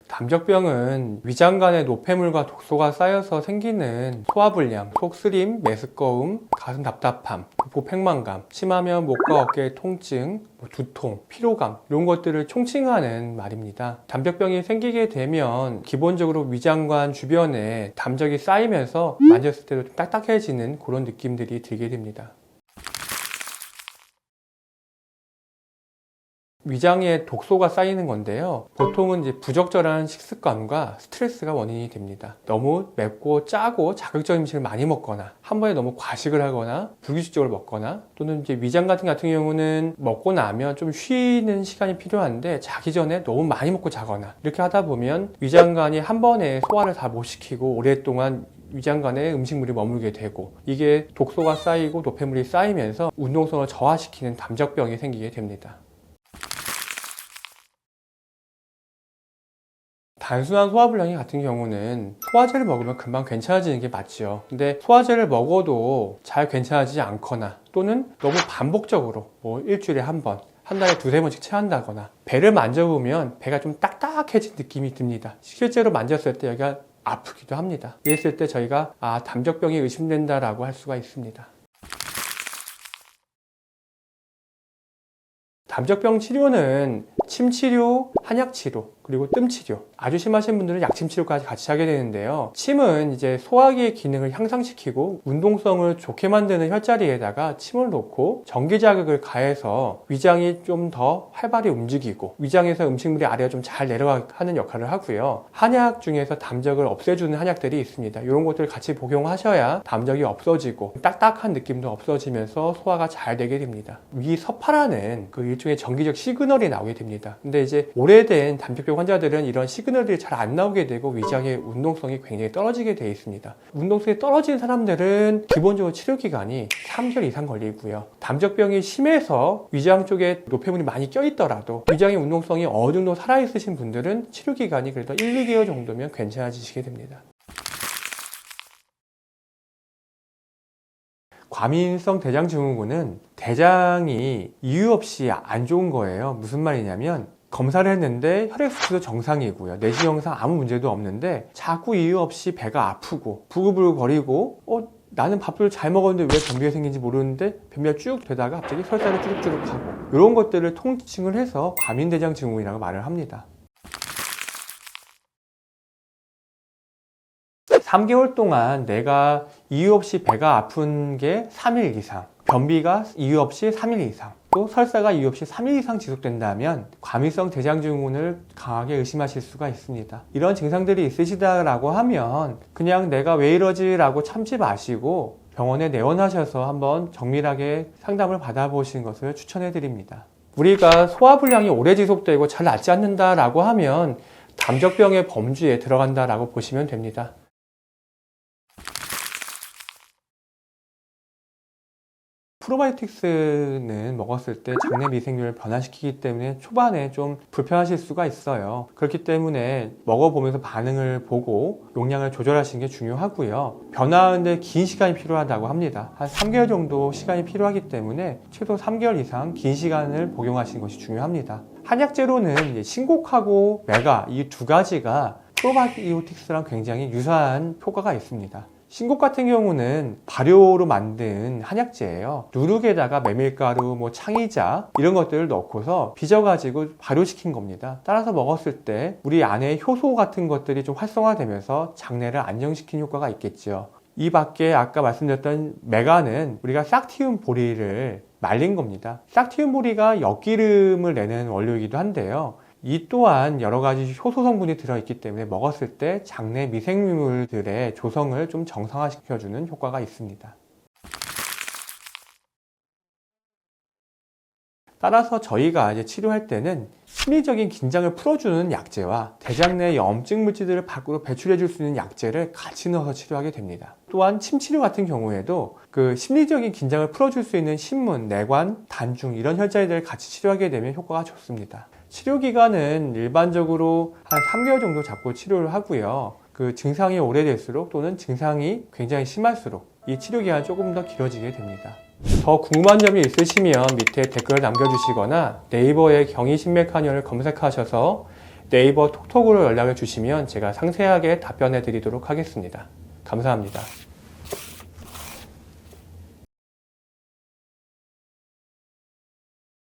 담적병은 위장관에 노폐물과 독소가 쌓여서 생기는 소화불량, 속쓰림, 메스꺼움, 가슴 답답함, 복부 팽만감, 심하면 목과 어깨의 통증, 두통, 피로감 이런 것들을 총칭하는 말입니다. 담적병이 생기게 되면 기본적으로 위장관 주변에 담적이 쌓이면서 만졌을 때도 좀 딱딱해지는 그런 느낌들이 들게 됩니다. 위장에 독소가 쌓이는 건데요. 보통은 이제 부적절한 식습관과 스트레스가 원인이 됩니다. 너무 맵고 짜고 자극적인 음식을 많이 먹거나 한 번에 너무 과식을 하거나 불규칙적으로 먹거나 또는 이제 위장 같은 경우는 먹고 나면 좀 쉬는 시간이 필요한데 자기 전에 너무 많이 먹고 자거나 이렇게 하다 보면 위장관이 한 번에 소화를 다 못 시키고 오랫동안 위장관에 음식물이 머물게 되고 이게 독소가 쌓이고 노폐물이 쌓이면서 운동성을 저하시키는 담적병이 생기게 됩니다. 단순한 소화불량이 같은 경우는 소화제를 먹으면 금방 괜찮아지는 게 맞죠. 근데 소화제를 먹어도 잘 괜찮아지지 않거나 또는 너무 반복적으로 일주일에 한 번, 한 달에 두세 번씩 체한다거나 배를 만져보면 배가 좀 딱딱해진 느낌이 듭니다. 실제로 만졌을 때 여기가 아프기도 합니다. 이랬을 때 저희가 담적병이 의심된다라고 할 수가 있습니다. 담적병 치료는 침치료, 한약치료, 그리고 뜸치료, 아주 심하신 분들은 약침치료까지 같이 하게 되는데요. 침은 이제 소화기의 기능을 향상시키고 운동성을 좋게 만드는 혈자리에다가 침을 놓고 전기 자극을 가해서 위장이 좀 더 활발히 움직이고 위장에서 음식물이 아래로 좀 잘 내려가는 역할을 하고요. 한약 중에서 담적을 없애주는 한약들이 있습니다. 이런 것들을 같이 복용하셔야 담적이 없어지고 딱딱한 느낌도 없어지면서 소화가 잘 되게 됩니다. 위서파라는 그 일종의 정기적 시그널이 나오게 됩니다. 근데 이제 오래된 담적병 환자들은 이런 시그널들이 잘 안 나오게 되고 위장의 운동성이 굉장히 떨어지게 되어 있습니다. 운동성이 떨어진 사람들은 기본적으로 치료 기간이 3개월 이상 걸리고요. 담적병이 심해서 위장 쪽에 노폐물이 많이 껴있더라도 위장의 운동성이 어느 정도 살아있으신 분들은 치료 기간이 그래도 1, 2개월 정도면 괜찮아지시게 됩니다. 과민성 대장증후군은 대장이 이유 없이 안 좋은 거예요. 무슨 말이냐면 검사를 했는데 혈액수치도 정상이고요. 내시 영상 아무 문제도 없는데 자꾸 이유 없이 배가 아프고 부글부글거리고 나는 밥을 잘 먹었는데 왜 변비가 생긴지 모르는데 변비가 쭉 되다가 갑자기 설사를 쭈룩쭈룩하고 이런 것들을 통칭을 해서 과민대장증후군이라고 말을 합니다. 3개월 동안 내가 이유 없이 배가 아픈 게 3일 이상, 변비가 이유 없이 3일 이상, 또 설사가 이유 없이 3일 이상 지속된다면 과민성 대장증후군을 강하게 의심하실 수가 있습니다. 이런 증상들이 있으시다라고 하면 그냥 내가 왜 이러지 라고 참지 마시고 병원에 내원하셔서 한번 정밀하게 상담을 받아보시는 것을 추천해 드립니다. 우리가 소화불량이 오래 지속되고 잘 낫지 않는다라고 하면 담적병의 범주에 들어간다라고 보시면 됩니다. 프로바이오틱스는 먹었을 때 장내 미생물을 변화시키기 때문에 초반에 좀 불편하실 수가 있어요. 그렇기 때문에 먹어보면서 반응을 보고 용량을 조절하시는 게 중요하고요. 변화하는데 긴 시간이 필요하다고 합니다. 한 3개월 정도 시간이 필요하기 때문에 최소 3개월 이상 긴 시간을 복용하시는 것이 중요합니다. 한약재로는 신곡하고 메가 이 두 가지가 프로바이오틱스랑 굉장히 유사한 효과가 있습니다. 신곡 같은 경우는 발효로 만든 한약재예요. 누룩에다가 메밀가루, 창이자 이런 것들을 넣고서 빚어가지고 발효시킨 겁니다. 따라서 먹었을 때 우리 안에 효소 같은 것들이 좀 활성화되면서 장내를 안정시키는 효과가 있겠죠. 이 밖에 아까 말씀드렸던 메가는 우리가 싹티움 보리를 말린 겁니다. 싹티움 보리가 엿기름을 내는 원료이기도 한데요. 이 또한 여러 가지 효소 성분이 들어있기 때문에 먹었을 때 장내 미생물들의 조성을 좀 정상화시켜주는 효과가 있습니다. 따라서 저희가 이제 치료할 때는 심리적인 긴장을 풀어주는 약재와 대장 내 염증 물질들을 밖으로 배출해 줄 수 있는 약재를 같이 넣어서 치료하게 됩니다. 또한 침치료 같은 경우에도 그 심리적인 긴장을 풀어줄 수 있는 신문, 내관, 단중 이런 혈자리들을 같이 치료하게 되면 효과가 좋습니다. 치료 기간은 일반적으로 한 3개월 정도 잡고 치료를 하고요. 그 증상이 오래될수록 또는 증상이 굉장히 심할수록 이 치료 기간이 조금 더 길어지게 됩니다. 더 궁금한 점이 있으시면 밑에 댓글을 남겨주시거나 네이버에 경희신맥한의원을 검색하셔서 네이버 톡톡으로 연락을 주시면 제가 상세하게 답변해 드리도록 하겠습니다. 감사합니다.